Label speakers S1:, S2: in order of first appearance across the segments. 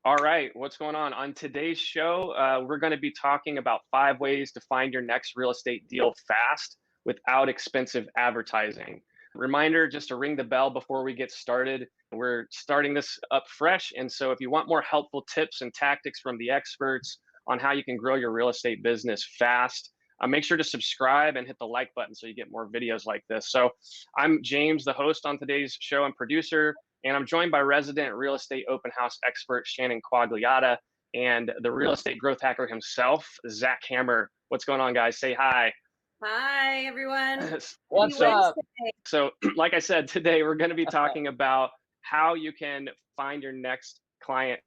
S1: All right, what's going on? On today's show, we're going to be talking about 5 ways to find your next real estate deal fast without expensive advertising. Reminder just to ring the bell before we get started. We're starting this up fresh. And so, if you want more helpful tips and tactics from the experts on how you can grow your real estate business fast, make sure to subscribe and hit the like button so you get more videos like this. So, I'm James, the host on today's show and producer. And I'm joined by resident real estate open house expert Shannon Quagliata and the real estate growth hacker himself, Zach Hammer. What's going on, guys? Say hi.
S2: Hi, everyone. Happy
S3: What's
S1: so,
S3: up?
S2: Wednesday.
S1: so, like I said, today we're going to be talking about how you can find your next client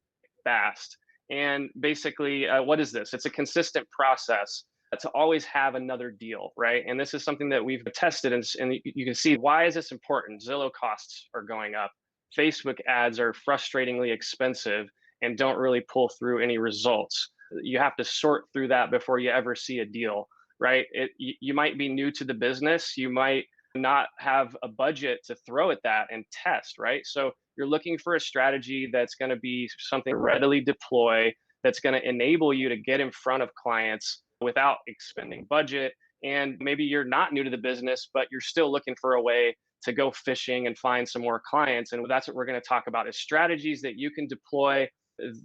S1: fast. And basically, what is this? It's a consistent process to always have another deal, right? And this is something that we've tested, and you can see why is this important. Zillow costs are going up. Facebook ads are frustratingly expensive and don't really pull through any results. You have to sort through that before you ever see a deal, right? You might be new to the business. You might not have a budget to throw at that and test, right? So you're looking for a strategy that's going to be something readily deploy, that's going to enable you to get in front of clients without expending budget. And maybe you're not new to the business, but you're still looking for a way to go fishing and find some more clients. And that's what we're going to talk about is strategies that you can deploy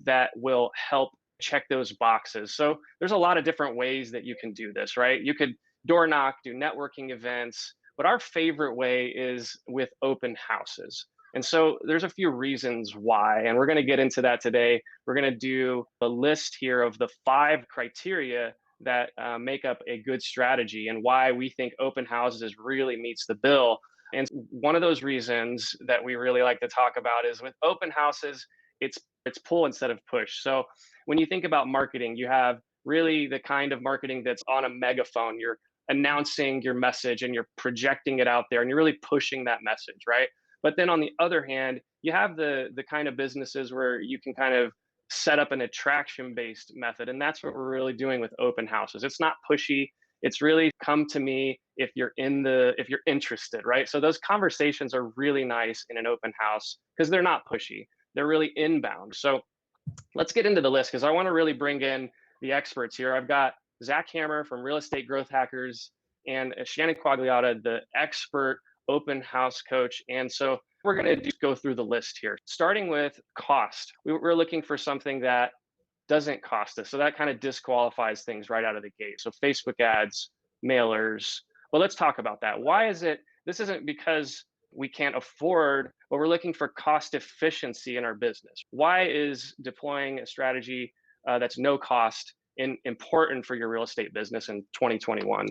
S1: that will help check those boxes. So there's a lot of different ways that you can do this, right? You could door knock, do networking events, but our favorite way is with open houses. And so there's a few reasons why, and we're going to get into that today. We're going to do a list here of the 5 criteria that make up a good strategy and why we think open houses really meets the bill. And one of those reasons that we really like to talk about is with open houses, it's pull instead of push. So when you think about marketing, you have really the kind of marketing that's on a megaphone. You're announcing your message and you're projecting it out there and you're really pushing that message, right? But then on the other hand, you have the kind of businesses where you can kind of set up an attraction based method. And that's what we're really doing with open houses. It's not pushy. It's really come to me if you're interested, right? So those conversations are really nice in an open house because they're not pushy. They're really inbound. So let's get into the list because I want to really bring in the experts here. I've got Zach Hammer from Real Estate Growth Hackers and Shannon Quagliata, the expert open house coach. And so we're going to just go through the list here, starting with cost. We're looking for something that doesn't cost us. So that kind of disqualifies things right out of the gate. So Facebook ads, mailers. Well, let's talk about that. Why is it? This isn't because we can't afford, but we're looking for cost efficiency in our business. Why is deploying a strategy that's no cost important for your real estate business in 2021?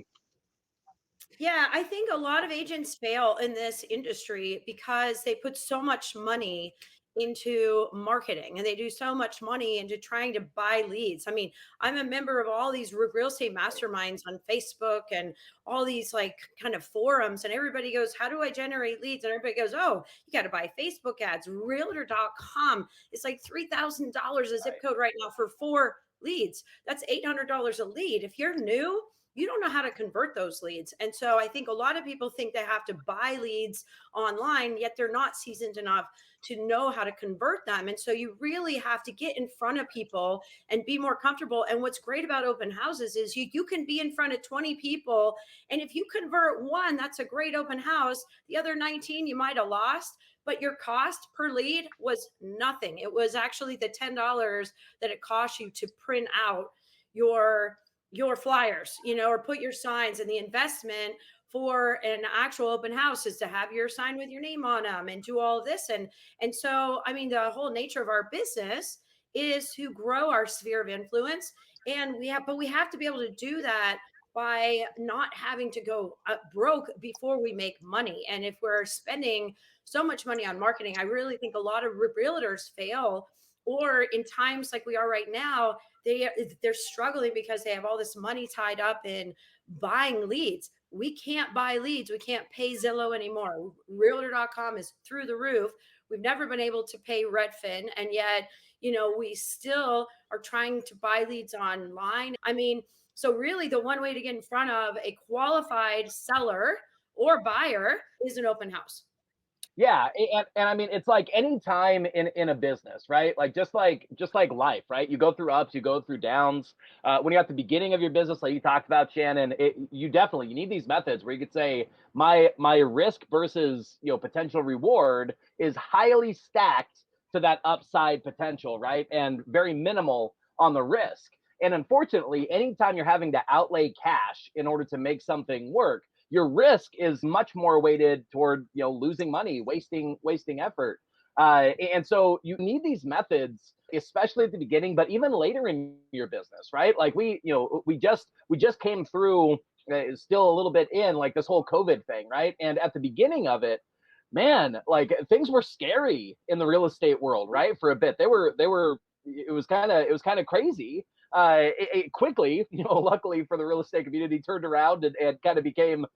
S2: Yeah, I think a lot of agents fail in this industry because they put so much money into marketing and they do so much money into trying to buy leads. I mean, I'm a member of all these real estate masterminds on Facebook and all these like kind of forums, and everybody goes, "How do I generate leads?" And everybody goes, "Oh, you got to buy Facebook ads. Realtor.com is like $3,000 a zip code right now for 4 leads. That's $800 a lead. If you're new, you don't know how to convert those leads." And so I think a lot of people think they have to buy leads online, yet they're not seasoned enough to know how to convert them. And so you really have to get in front of people and be more comfortable. And what's great about open houses is you can be in front of 20 people. And if you convert one, that's a great open house. The other 19 you might have lost, but your cost per lead was nothing. It was actually the $10 that it cost you to print out your flyers, or put your signs. And the investment for an actual open house is to have your sign with your name on them and do all of this. And so, I mean, the whole nature of our business is to grow our sphere of influence. And we have to be able to do that by not having to go broke before we make money. And if we're spending so much money on marketing, I really think a lot of realtors fail, or in times like we are right now, they're struggling because they have all this money tied up in buying leads. We can't buy leads. We can't pay Zillow anymore. Realtor.com is through the roof. We've never been able to pay Redfin, and yet, we still are trying to buy leads online. I mean, so really the one way to get in front of a qualified seller or buyer is an open house.
S3: Yeah, and I mean it's like any time in a business, right? Like just like life, right? You go through ups, you go through downs. When you're at the beginning of your business, like you talked about, Shannon, you need these methods where you could say my risk versus potential reward is highly stacked to that upside potential, right? And very minimal on the risk. And unfortunately, anytime you're having to outlay cash in order to make something work, your risk is much more weighted toward losing money, wasting effort. And so you need these methods, especially at the beginning, but even later in your business, right? Like we just came through, still a little bit in like this whole COVID thing, right? And at the beginning of it, man, like things were scary in the real estate world, right? For a bit, they were. It was kind of crazy. It quickly, luckily for the real estate community, turned around and kind of became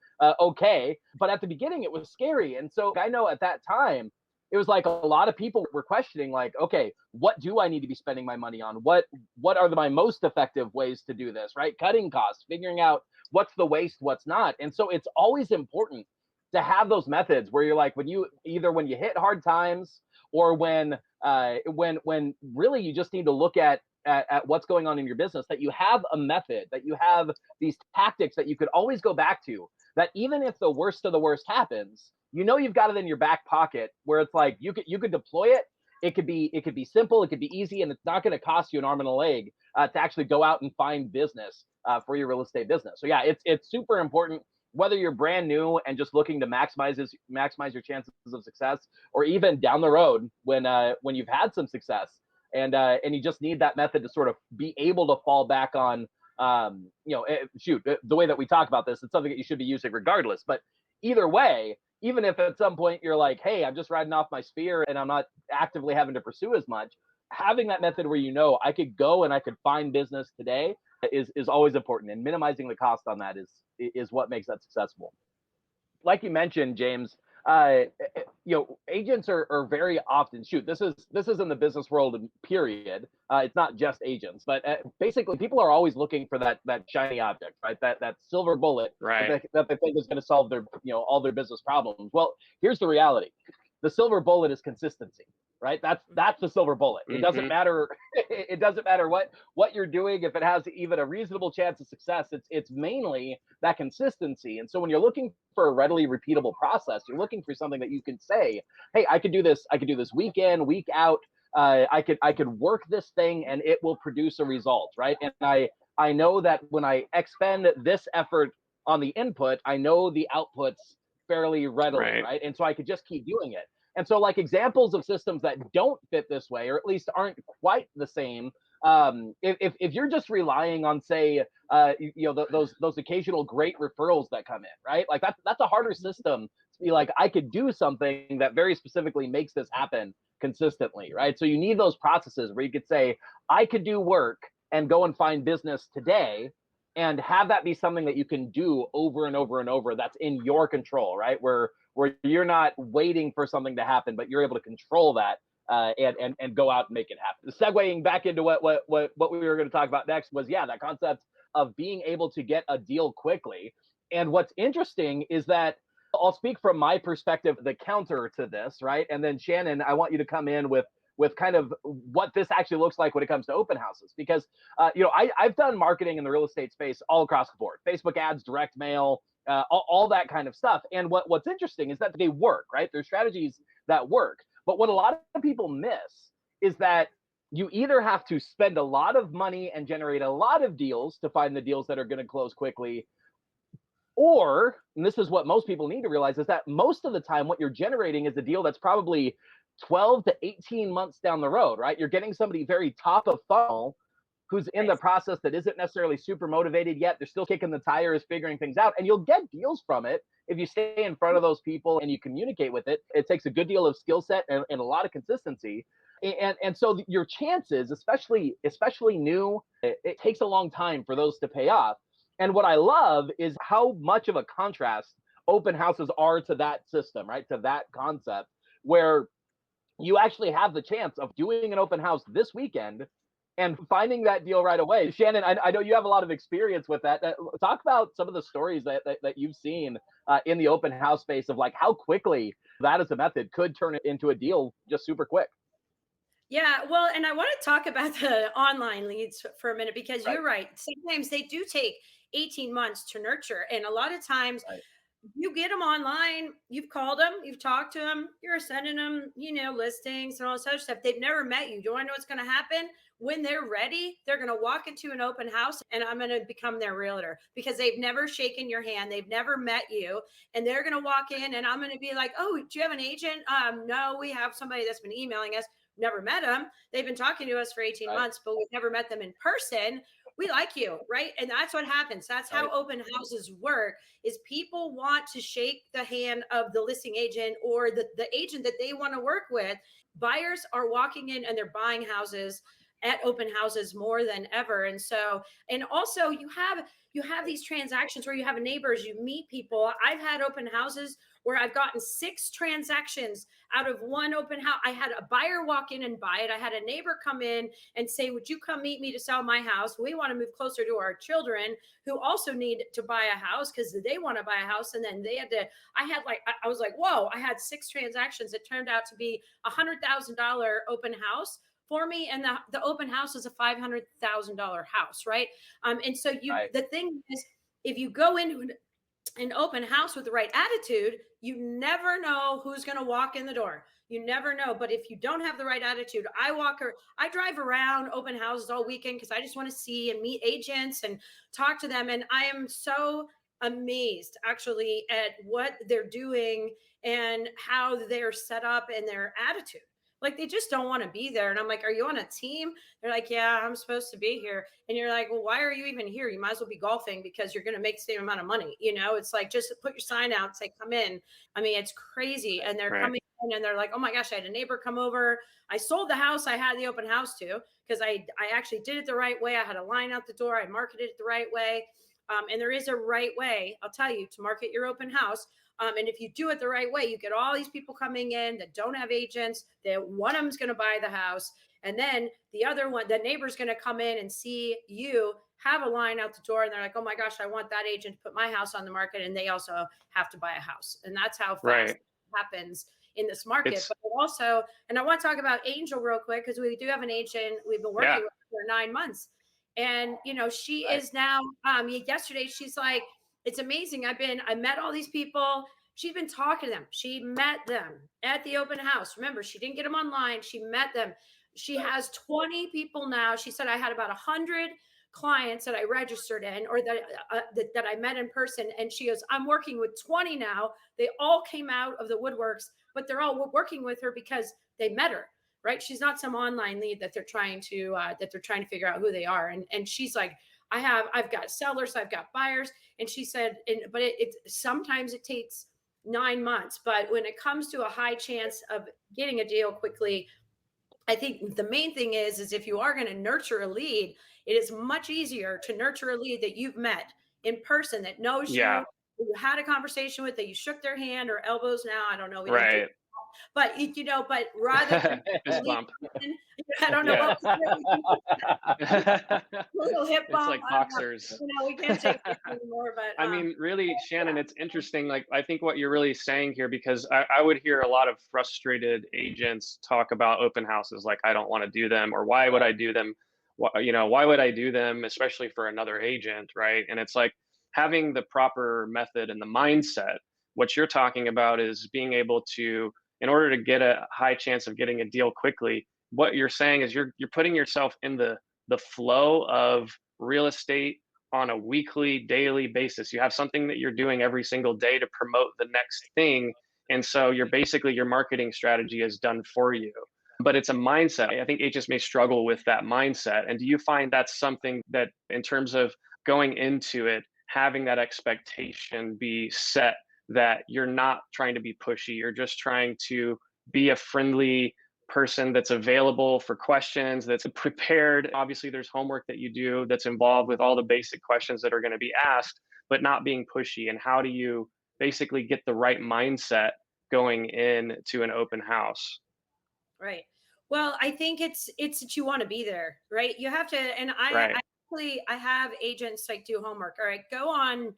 S3: okay. But at the beginning, it was scary. And so I know at that time, it was like a lot of people were questioning, like, okay, what do I need to be spending my money on? What are my most effective ways to do this, right? Cutting costs, figuring out what's the waste, what's not. And so it's always important to have those methods where you're like, when you hit hard times, or when really you just need to look at what's going on in your business, that you have a method, that you have these tactics that you could always go back to, that even if the worst of the worst happens, you've got it in your back pocket where it's like you could deploy it. It could be simple, it could be easy, and it's not going to cost you an arm and a leg to actually go out and find business for your real estate business. So yeah, it's super important, whether you're brand new and just looking to maximize your chances of success, or even down the road when you've had some success, and you just need that method to sort of be able to fall back on. The way that we talk about this, it's something that you should be using regardless. But either way, even if at some point you're like, hey, I'm just riding off my sphere and I'm not actively having to pursue as much, having that method where I could go and I could find business today is always important, and minimizing the cost on that is what makes that successful. Like you mentioned, James, agents are very often, this is in the business world, period. It's not just agents, but basically people are always looking for that shiny object, right? That silver bullet
S1: Right.
S3: that they think is going to solve their all their business problems. Well, here's the reality: the silver bullet is consistency, right? That's the silver bullet. It doesn't
S1: Hmm.
S3: matter. It doesn't matter what you're doing. If it has even a reasonable chance of success, it's mainly that consistency. And so when you're looking for a readily repeatable process, you're looking for something that you can say, hey, I could do this. I could do this week in, week out. I could work this thing and it will produce a result, right? And I know that when I expend this effort on the input, I know the outputs fairly readily,
S1: Right.
S3: right? And so I could just keep doing it. And so, like, examples of systems that don't fit this way, or at least aren't quite the same, if you're just relying on, say, those occasional great referrals that come in, right? Like that's a harder system to be like, I could do something that very specifically makes this happen consistently, right? So you need those processes where you could say, I could do work and go and find business today, and have that be something that you can do over and over and over, that's in your control, right? Where you're not waiting for something to happen, but you're able to control that, and go out and make it happen. Segueing back into what we were going to talk about next was, yeah, that concept of being able to get a deal quickly. And what's interesting is that, I'll speak from my perspective, the counter to this, right? And then Shannon, I want you to come in with kind of what this actually looks like when it comes to open houses, because I've done marketing in the real estate space all across the board: Facebook ads, direct mail, all that kind of stuff. And what's interesting is that they work, right? There's strategies that work. But what a lot of people miss is that you either have to spend a lot of money and generate a lot of deals to find the deals that are going to close quickly, or, and this is what most people need to realize, is that most of the time what you're generating is a deal that's probably 12 to 18 months down the road, right? You're getting somebody very top of funnel who's in the process, that isn't necessarily super motivated yet. They're still kicking the tires, figuring things out, and you'll get deals from it if you stay in front of those people and you communicate with it. It takes a good deal of skill set and a lot of consistency. And so your chances, especially new, it takes a long time for those to pay off. And what I love is how much of a contrast open houses are to that system, right? To that concept, where you actually have the chance of doing an open house this weekend and finding that deal right away. Shannon, I know you have a lot of experience with that. Talk about some of the stories that you've seen in the open house space, of like how quickly that as a method could turn it into a deal just super quick.
S2: Yeah, well, and I want to talk about the online leads for a minute because
S3: Right.
S2: you're right. Sometimes they do take 18 months to nurture. And a lot of times
S3: Right.
S2: you get them online, you've called them, you've talked to them, you're sending them, listings and all this other stuff. They've never met you. Do I know what's going to happen? When they're ready, they're going to walk into an open house and I'm going to become their realtor because they've never shaken your hand. They've never met you. And they're going to walk in and I'm going to be like, oh, do you have an agent? No, we have somebody that's been emailing us. Never met them. They've been talking to us for 18
S3: Right.
S2: months, but we've never met them in person. We like you, right? And that's what happens. That's how
S3: Right.
S2: open houses work is people want to shake the hand of the listing agent or the agent that they want to work with. Buyers are walking in and they're buying houses at open houses more than ever. And so, and also you have these transactions where you have neighbors, you meet people. I've had open houses where I've gotten 6 transactions out of one open house. I had a buyer walk in and buy it. I had a neighbor come in and say, would you come meet me to sell my house? We want to move closer to our children who also need to buy a house because they want to buy a house. And then they had to, I was like, whoa, I had 6 transactions. It turned out to be $100,000 open house for me. And the open house is a $500,000 house. Right. And so
S3: Right.
S2: the thing is, if you go into an open house with the right attitude, you never know who's going to walk in the door. You never know. But if you don't have the right attitude, I drive around open houses all weekend because I just want to see and meet agents and talk to them. And I am so amazed actually at what they're doing and how they're set up and their attitude. Like they just don't want to be there. And I'm like, are you on a team? They're like, yeah, I'm supposed to be here. And you're like, well, why are you even here? You might as well be golfing because you're going to make the same amount of money. It's like, just put your sign out and say, come in. I mean, it's crazy. And they're
S1: Right.
S2: coming in and they're like, oh my gosh, I had a neighbor come over. I sold the house I had the open house to because I actually did it the right way. I had a line out the door. I marketed it the right way. And there is a right way, I'll tell you, to market your open house. And if you do it the right way, you get all these people coming in that don't have agents, that one of them's going to buy the house. And then the other one, the neighbor's going to come in and see you have a line out the door. And they're like, oh my gosh, I want that agent to put my house on the market. And they also have to buy a house. And that's how fast
S1: Right.
S2: it happens in this market.
S1: It's-
S2: But also, and I want to talk about Angel real quick, because we do have an agent we've been working
S1: Yeah.
S2: with for 9 months. And, she
S3: Right.
S2: is now, yesterday, she's like, it's amazing. I met all these people. She's been talking to them. She met them at the open house. Remember, she didn't get them online. She met them. She has 20 people now. She said, I had about 100 clients that I registered in or that I met in person. And she goes, I'm working with 20 now. They all came out of the woodworks, but they're all working with her because they met her. Right. She's not some online lead that they're trying to figure out who they are. And she's like, I've got sellers, I've got buyers. And she said, but it sometimes it takes 9 months. But when it comes to a high chance of getting a deal quickly, I think the main thing is if you are going to nurture a lead, it is much easier to nurture a lead that you've met in person, that knows
S1: Yeah.
S2: you had a conversation with, that you shook their hand or elbows. Now, I don't know. We don't do
S1: Right.
S2: but but rather than
S1: Fist bump.
S2: I don't know
S1: Yeah.
S2: what little hip
S1: It's
S2: bump.
S1: like
S2: I don't know.
S1: boxers.
S2: We can't take this anymore. But
S1: I mean, really, Shannon, it's interesting. Like, I think what you're really saying here, because I would hear a lot of frustrated agents talk about open houses, like, I don't want to do them, or why would I do them? Why would I do them, especially for another agent, right? And it's like having the proper method and the mindset. What you're talking about is being able to, in order to get a high chance of getting a deal quickly, what you're saying is you're putting yourself in the flow of real estate on a weekly, daily basis. You have something that you're doing every single day to promote the next thing. And so your marketing strategy is done for you. But it's a mindset. I think agents may struggle with that mindset. And do you find that's something that, in terms of going into it, having that expectation be set, that you're not trying to be pushy, you're just trying to be a friendly person that's available for questions, that's prepared? Obviously, there's homework that you do that's involved with all the basic questions that are going to be asked, but not being pushy. And how do you basically get the right mindset going into an open house?
S2: right. Well, I think it's that you want to be there, right? You have to, and
S1: Right.
S2: I have agents like do homework. All right, go on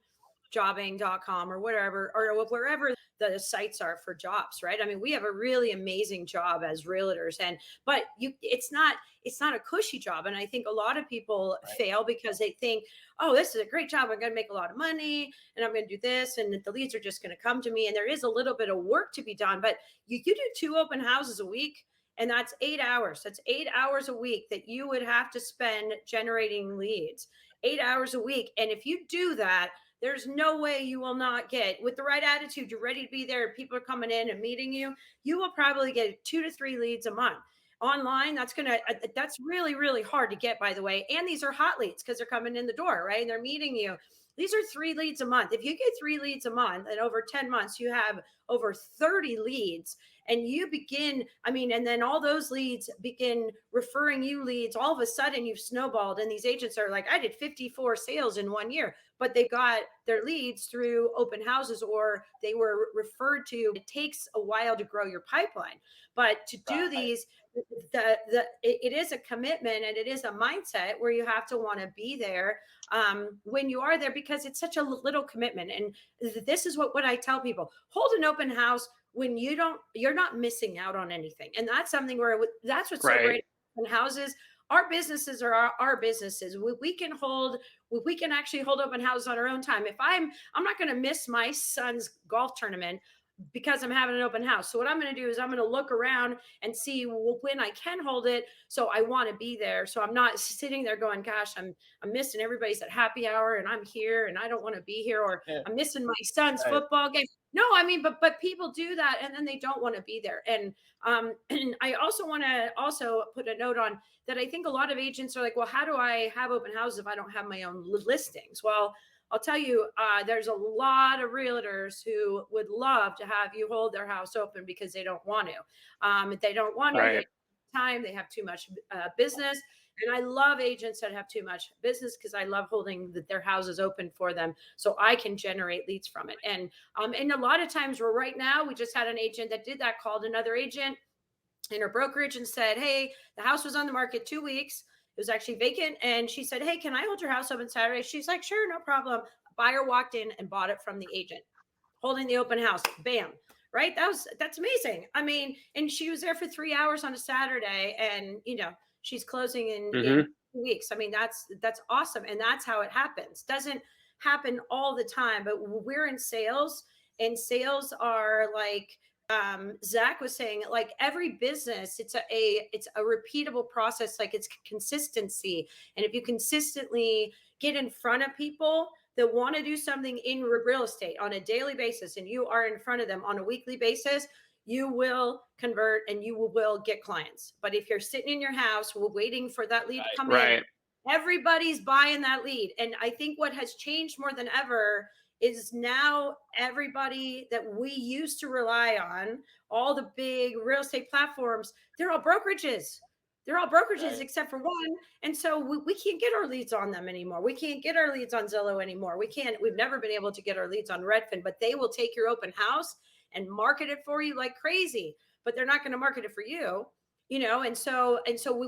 S2: jobbing.com or whatever, or wherever the sites are for jobs, right? I mean, we have a really amazing job as realtors, but it's not a cushy job. And I think a lot of people fail because they think, oh, this is a great job, I'm going to make a lot of money and I'm going to do this and the leads are just going to come to me. And there is a little bit of work to be done, but you do 2 open houses a week, and that's 8 hours. That's 8 hours a week that you would have to spend generating leads, 8 hours a week. And if you do that, there's no way you will not get, with the right attitude, you're ready to be there, people are coming in and meeting you, you will probably get 2 to 3 leads a month. Online, that's really, really hard to get, by the way. And these are hot leads because they're coming in the door, right? And they're meeting you. These are 3 leads a month. If you get 3 leads a month, and over 10 months, you have over 30 leads, and you begin, and then all those leads begin referring you leads. All of a sudden you've snowballed, and these agents are like, I did 54 sales in 1 year, but they got their leads through open houses or they were referred to. It takes a while to grow your pipeline, but to do these, it is a commitment and it is a mindset where you have to want to be there when you are there, because it's such a little commitment. And this is what I tell people: hold an open house when you're not missing out on anything. And that's something where that's what's so great in houses. Our businesses are our businesses. We can actually hold open houses on our own time. If I'm not going to miss my son's golf tournament because I'm having an open house. So what I'm going to do is I'm going to look around and see when I can hold it. So I want to be there. So I'm not sitting there going, gosh, I'm missing everybody's at happy hour and I'm here and I don't want to be here, or I'm missing my son's football game. No, but people do that and then they don't want to be there. And I also want to put a note on that. I think a lot of agents are like, well, how do I have open houses if I don't have my own listings? Well, I'll tell you, there's a lot of realtors who would love to have you hold their house open because they don't want to. They don't want to. Time, they have too much business. And I love agents that have too much business because I love holding their houses open for them so I can generate leads from it. And a lot of times, right now, we just had an agent that did that, called another agent in her brokerage and said, hey, the house was on the market 2 weeks. It was actually vacant. And she said, hey, can I hold your house open Saturday? She's like, sure, no problem. Buyer walked in and bought it from the agent, holding the open house. Bam. Right. That's amazing. And she was there for 3 hours on a Saturday, and, she's closing in 2 weeks. That's awesome. And that's how it happens. Doesn't happen all the time, but we're in sales, and sales are like, Zach was saying, like every business, it's a repeatable process. Like it's consistency. And if you consistently get in front of people that want to do something in real estate on a daily basis, and you are in front of them on a weekly basis, you will convert and you will get clients. But if you're sitting in your house waiting for that lead to come in, everybody's buying that lead. And I think what has changed more than ever is now everybody that we used to rely on, all the big real estate platforms, they're all brokerages. They're all brokerages except for one. And so we can't get our leads on them anymore. We can't get our leads on Zillow anymore. We've never been able to get our leads on Redfin, but they will take your open house and market it for you like crazy, but they're not going to market it for you, And so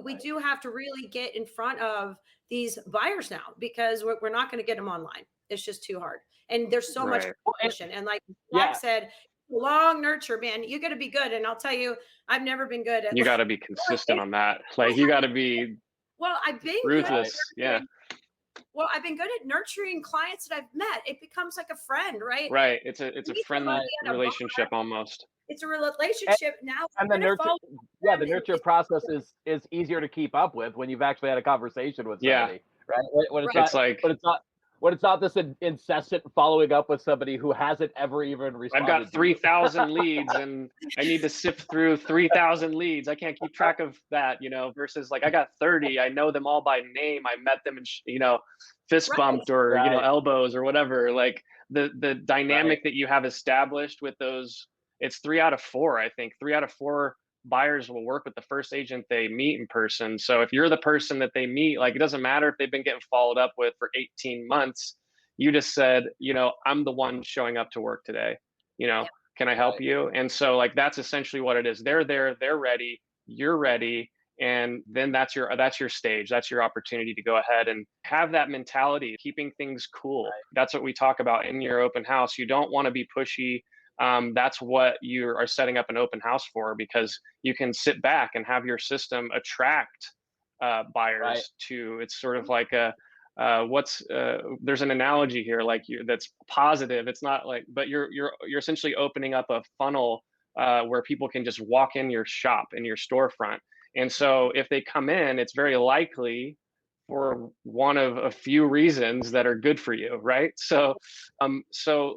S2: we do have to really get in front of these buyers now, because we're not going to get them online. It's just too hard. And there's so much competition. And like Zach said, long nurture, man, you got to be good. And I'll tell you, I've never been good at.
S1: You got to be consistent on that. Like you got to be.
S2: Well, I've been
S1: ruthless.
S2: Well, I've been good at nurturing clients that I've met. It becomes like a friend, right?
S1: Right. It's a friendly relationship almost.
S2: It's a relationship now.
S3: And the nurture process is easier to keep up with when you've actually had a conversation with somebody, right? When it's not this incessant following up with somebody who hasn't ever even responded.
S1: I've got 3,000 leads and I need to sift through 3,000 leads. I can't keep track of that, versus like I got 30. I know them all by name. I met them and, fist bumped or, elbows or whatever. Like the dynamic that you have established with those, it's 3 out of 4, I think. 3 out of 4 buyers will work with the first agent they meet in person. So if you're the person that they meet, like it doesn't matter if they've been getting followed up with for 18 months, you just said, I'm the one showing up to work today, can I help you? And so like, that's essentially what it is. They're there, they're ready, you're ready. And then that's your stage. That's your opportunity to go ahead and have that mentality, keeping things cool. That's what we talk about in your open house. You don't want to be pushy, that's what you are setting up an open house for, because you can sit back and have your system attract buyers
S3: Right.
S1: to. It's sort of like a there's an analogy here, like that's positive. It's not like, but you're essentially opening up a funnel where people can just walk in your shop, in your storefront. And so if they come in, it's very likely for one of a few reasons that are good for you, right? So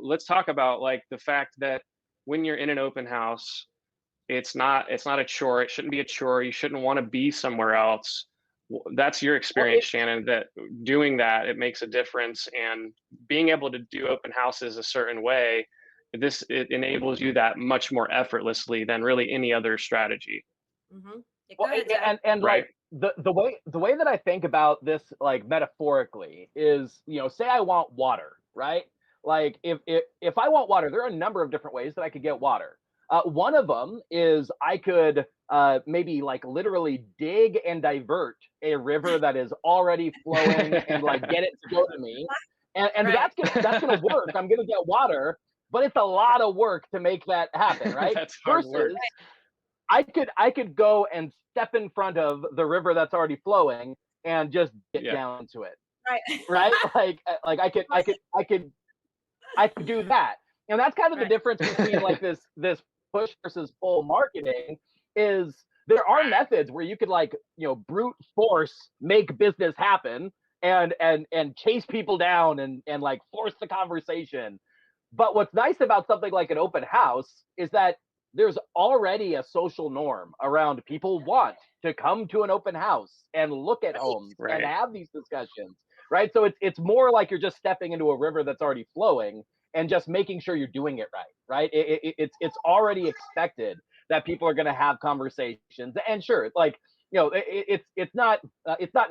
S1: let's talk about like the fact that when you're in an open house, it's not a chore. It shouldn't be a chore. You shouldn't want to be somewhere else. That's your
S3: Well,
S1: experience, Shannon, that doing that, it makes a difference. And being able to do open houses a certain way, it enables you that much more effortlessly than really any other strategy.
S2: Mm-hmm. Yeah, go
S3: Well,
S2: ahead, Zach.
S3: and
S1: Right.
S3: like the way that I think about this, like metaphorically, is, you know, say I want water, right? Like if I want water, there are a number of different ways that I could get water. One of them is I could maybe like literally dig and divert a river that is already flowing and like get it to go to me, and
S2: Right.
S3: that's gonna work. I'm gonna get water, but it's a lot of work to make that happen, right?
S1: That's hard work.
S3: Versus I could go and step in front of the river that's already flowing and just get
S1: Yeah.
S3: down to it,
S2: Right.
S3: right? Like I could do that. And that's kind of the
S2: Right.
S3: difference between like this push versus pull marketing is there are methods where you could like, you know, brute force make business happen and chase people down and like force the conversation. But what's nice about something like an open house is that there's already a social norm around people want to come to an open house and look at
S2: Right.
S3: homes and
S1: Right.
S3: have these discussions, right? So it's more like you're just stepping into a river that's already flowing and just making sure you're doing it right, right? It's already expected that people are going to have conversations, and sure, like, you know, it's not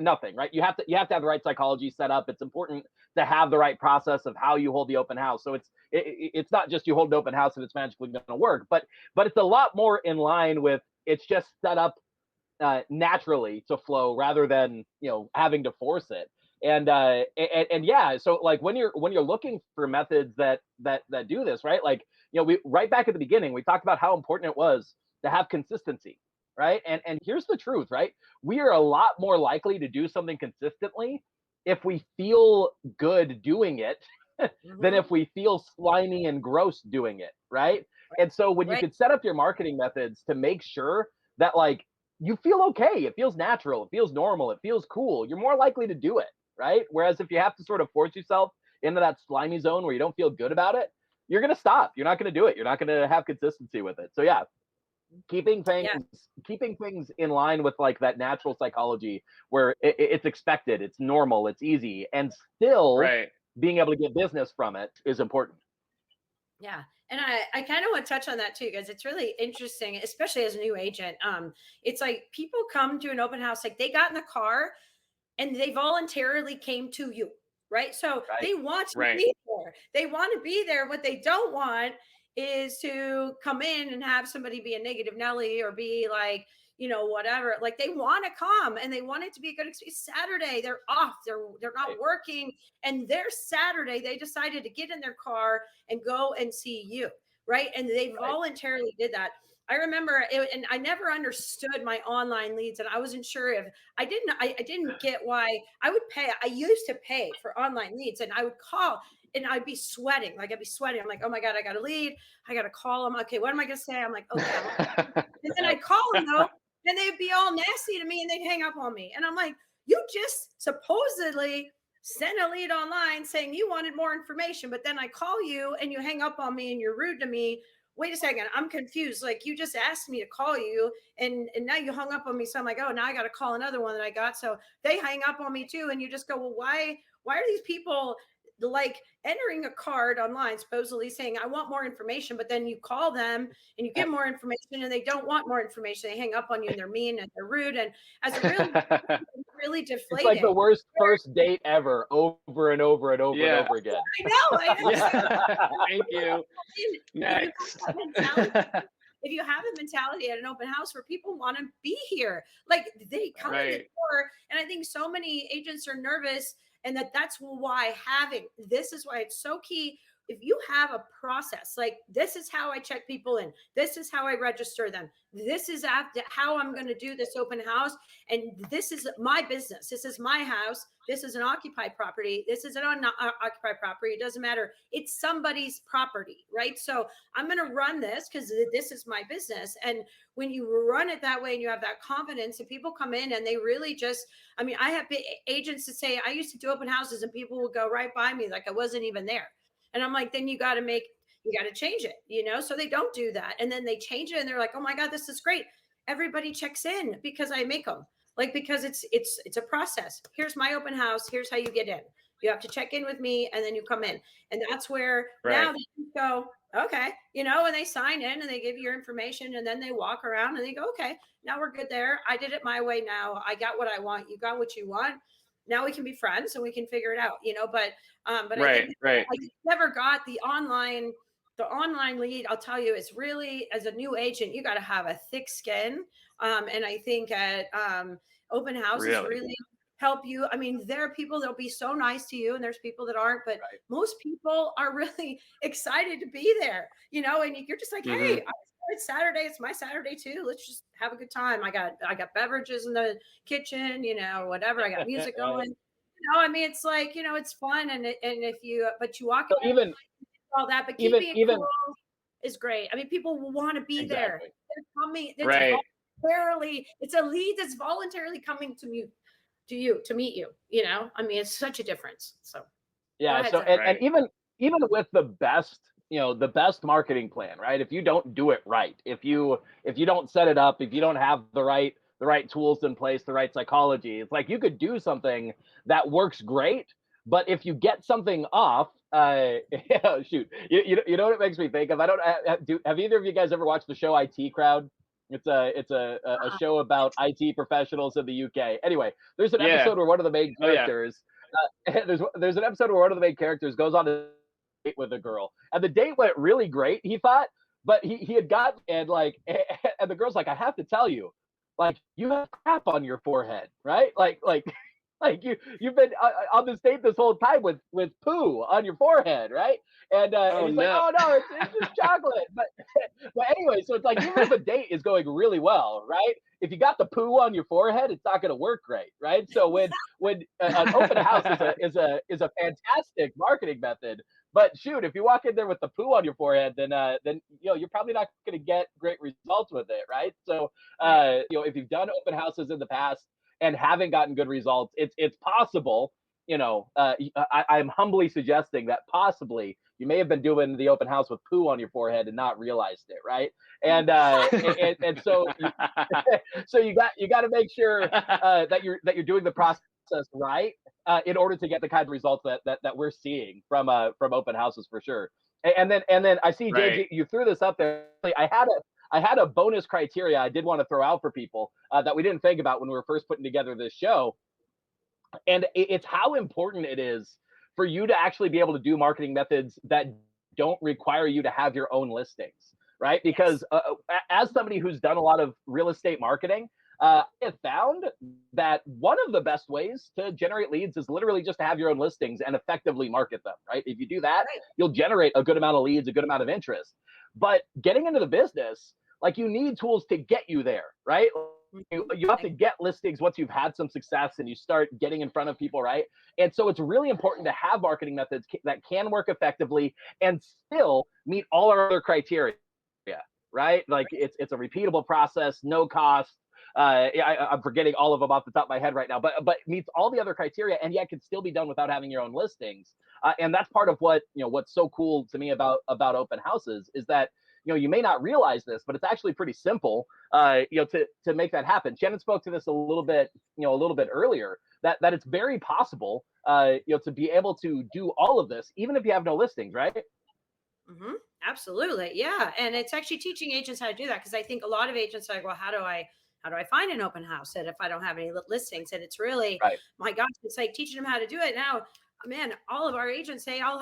S3: nothing, right? You have to have the right psychology set up. It's important to have the right process of how you hold the open house. So it's not just you hold an open house and it's magically going to work, but it's a lot more in line with it's just set up naturally to flow rather than, you know, having to force it. And yeah, so like when you're looking for methods that do this, right? Like, you know, we right back at the beginning we talked about how important it was to have consistency, right? And here's the truth, right? We are a lot more likely to do something consistently if we feel good doing it than
S2: Mhm.
S3: if we feel slimy and gross doing it, right? And so when you
S2: Right.
S3: could set up your marketing methods to make sure that like you feel okay, it feels natural, it feels normal, it feels cool, you're more likely to do it, right? Whereas if you have to sort of force yourself into that slimy zone where you don't feel good about it, you're going to stop. You're not going to do it. You're not going to have consistency with it. So yeah, keeping things
S2: Yeah.
S3: keeping things in line with like that natural psychology where it's expected, it's normal, it's easy, and still
S1: Right.
S3: being able to get business from it is important.
S2: Yeah. And I kind of want to touch on that too, because it's really interesting, especially as a new agent. It's like people come to an open house, like they got in the car and they voluntarily came to you, right? So
S3: Right.
S2: they want to
S1: Right.
S2: be there. They want to be there. What they don't want is to come in and have somebody be a negative Nelly or be like, whatever. Like they want to come and they want it to be a good experience. Saturday, they're off. They're not
S3: Right.
S2: working, and their Saturday they decided to get in their car and go and see you, right? And they
S3: Right.
S2: voluntarily did that. I remember it, and I never understood my online leads, and I wasn't sure if I didn't get why I would pay. I used to pay for online leads, and I would call and I'd be sweating. Like I'd be sweating. I'm like, oh my God, I got a lead. I got to call them. Okay, what am I going to say? I'm like, okay. And then
S3: Right.
S2: I'd call them though, and they'd be all nasty to me and they'd hang up on me. And I'm like, you just supposedly sent a lead online saying you wanted more information, but then I call you and you hang up on me and you're rude to me. Wait a second, I'm confused. Like you just asked me to call you and now you hung up on me. So I'm like, oh, now I got to call another one that I got. So they hang up on me too. And you just go, well, why are these people like entering a card online, supposedly saying, I want more information, but then you call them and you give more information and they don't want more information. They hang up on you and they're mean and they're rude. And as a really
S3: It's like the
S2: deflating.
S3: worst first date ever, over and over and over and
S1: Yeah.
S3: over again.
S2: I know.
S1: Yeah. Thank you. Next.
S2: If you have a mentality at an open house where people want to be here, like they come in the
S1: Right.
S2: door, and I think so many agents are nervous, and that's why this is why it's so key if you have a process, like this is how I check people in, this is how I register them, this is after how I'm going to do this open house, and this is my business, this is my house, this is an occupied property, this is an unoccupied property, it doesn't matter, it's somebody's property, right? So I'm going to run this because this is my business. And when you run it that way and you have that confidence, and people come in and they really just, I mean, I have agents that say, I used to do open houses and people would go right by me like I wasn't even there. And I'm like, then you got to change it, you know? So they don't do that. And then they change it and they're like, oh my God, this is great. Everybody checks in because I make them, like, because it's a process. Here's my open house. Here's how you get in. You have to check in with me and then you come in. And that's where now they go, okay, you know, and they sign in and they give you your information and then they walk around and they go, okay, now we're good there. I did it my way. Now I got what I want. You got what you want. Now we can be friends and we can figure it out, you know, but I think I never got the online lead. I'll tell you, it's really, as a new agent, you got to have a thick skin. And I think at open houses really help you. I mean, there are people that'll be so nice to you and there's people that aren't, but most people are really excited to be there, you know, and you're just like, hey, it's Saturday. It's my Saturday too. Let's just have a good time. I got beverages in the kitchen, you know, whatever. I got music going. You know, I mean, it's like, you know, it's fun. And if you, but you walk in,
S3: even
S2: all that, but keeping it cool is great. I mean, people will want to be there. They're coming. Voluntarily, it's a lead that's voluntarily coming to meet you. You know, I mean, it's such a difference. So
S3: yeah. So and even with the best, you know, the best marketing plan, right? If you don't do it right, if you don't set it up, if you don't have the right tools in place, the right psychology, it's like you could do something that works great, but if you get something off, shoot, you know what it makes me think of? I don't have either of you guys ever watched the show IT Crowd? It's a show about IT professionals in the UK. Anyway, there's an episode where one of the main characters, there's an episode where one of the main characters goes on a date with a girl, and the date went really great, he thought, but he had got, and like, and the girl's like, I have to tell you, like, you have crap on your forehead, right? Like you've been on this date this whole time with poo on your forehead, right? And he's like, oh no, it's just chocolate. But anyway, so it's like, even if a date is going really well, right? If you got the poo on your forehead, it's not going to work great, right? So when an open house is a fantastic marketing method, but shoot, if you walk in there with the poo on your forehead, then you know, you're probably not going to get great results with it, right? So you know, if you've done open houses in the past and haven't gotten good results, it's possible, you know, I'm humbly suggesting that possibly you may have been doing the open house with poo on your forehead and not realized it, right? And and so so you got to make sure that you're doing the process right in order to get the kind of results that we're seeing from open houses for sure. And then I see, JJ, you threw this up there. I had a bonus criteria I did want to throw out for people that we didn't think about when we were first putting together this show. And it's how important it is for you to actually be able to do marketing methods that don't require you to have your own listings, right? Because as somebody who's done a lot of real estate marketing, I have found that one of the best ways to generate leads is literally just to have your own listings and effectively market them, right? If you do that, you'll generate a good amount of leads, a good amount of interest. But getting into the business, like, you need tools to get you there, right? You have to get listings once you've had some success and you start getting in front of people, right? And so it's really important to have marketing methods that can work effectively and still meet all our other criteria, right? Like, it's a repeatable process, no cost. I'm forgetting all of them off the top of my head right now, but meets all the other criteria, and yet can still be done without having your own listings. And that's part of what, you know, what's so cool to me about open houses is that, you know, you may not realize this, but it's actually pretty simple, you know, to make that happen. Shannon spoke to this a little bit earlier, that it's very possible, you know, to be able to do all of this, even if you have no listings, right?
S2: Mm-hmm. Absolutely. Yeah. And it's actually teaching agents how to do that. Cause I think a lot of agents are like, well, how do I find an open house and if I don't have any listings? And it's really, my gosh, it's like teaching them how to do it. Now, man, all of our agents, they have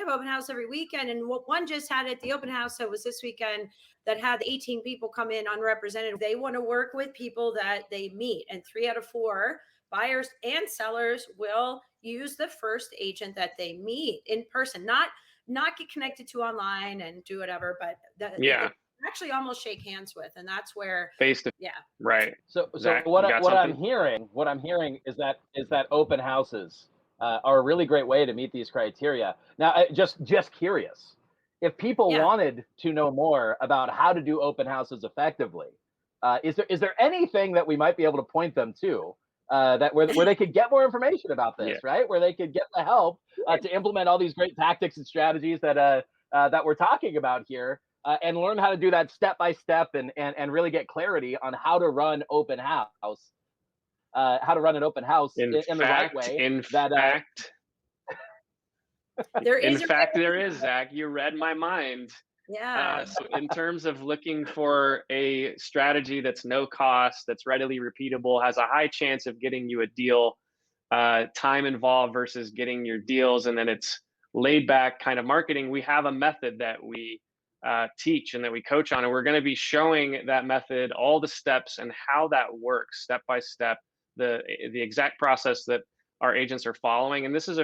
S2: open house every weekend. And one just had it, the open house that was this weekend, that had 18 people come in unrepresented. They want to work with people that they meet. And 3 out of 4 buyers and sellers will use the first agent that they meet in person, not not get connected to online and do whatever, but
S1: Yeah.
S2: actually almost shake hands with. And that's where,
S1: Face to
S2: yeah.
S1: right.
S3: So
S1: Zach,
S3: what
S1: you got
S3: what I'm
S1: something?
S3: hearing is that open houses are a really great way to meet these criteria. Now, just curious, if people
S2: Yeah.
S3: wanted to know more about how to do open houses effectively, is there anything that we might be able to point them to that where they could get more information about this,
S1: Yeah.
S3: right? Where they could get the help to implement all these great tactics and strategies that we're talking about here, and learn how to do that step by step, and really get clarity on how to run open house, how to run an open house
S1: In
S3: in the right
S1: fact,
S3: way.
S1: in
S3: That
S1: fact,
S2: There
S1: in
S2: is a
S1: fact,
S2: way.
S1: there is, Zach. You read my mind.
S2: Yeah.
S1: So in terms of looking for a strategy that's no cost, that's readily repeatable, has a high chance of getting you a deal, time involved versus getting your deals, and then it's laid back kind of marketing, we have a method that we teach and that we coach on, and we're going to be showing that method, all the steps and how that works step by step, the exact process that our agents are following. And this is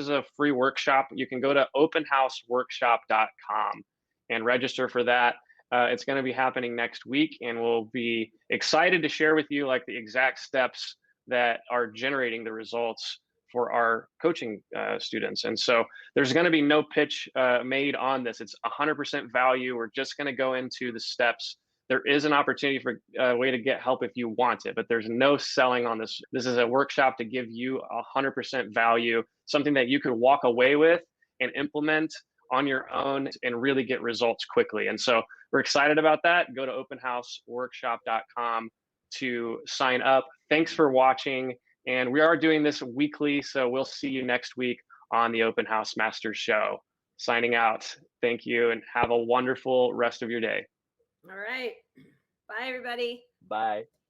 S1: a free workshop. You can go to openhouseworkshop.com and register for that. It's going to be happening next week, and we'll be excited to share with you like the exact steps that are generating the results for our coaching students. And so there's going to be no pitch made on this. It's 100% value. We're just going to go into the steps. There is an opportunity for a way to get help if you want it, but there's no selling on this. This is a workshop to give you 100% value, something that you can walk away with and implement on your own and really get results quickly. And so we're excited about that. Go to openhouseworkshop.com to sign up. Thanks for watching. And we are doing this weekly, so we'll see you next week on the Open House Masters Show. Signing out. Thank you, and have a wonderful rest of your day.
S2: All right. Bye, everybody.
S3: Bye.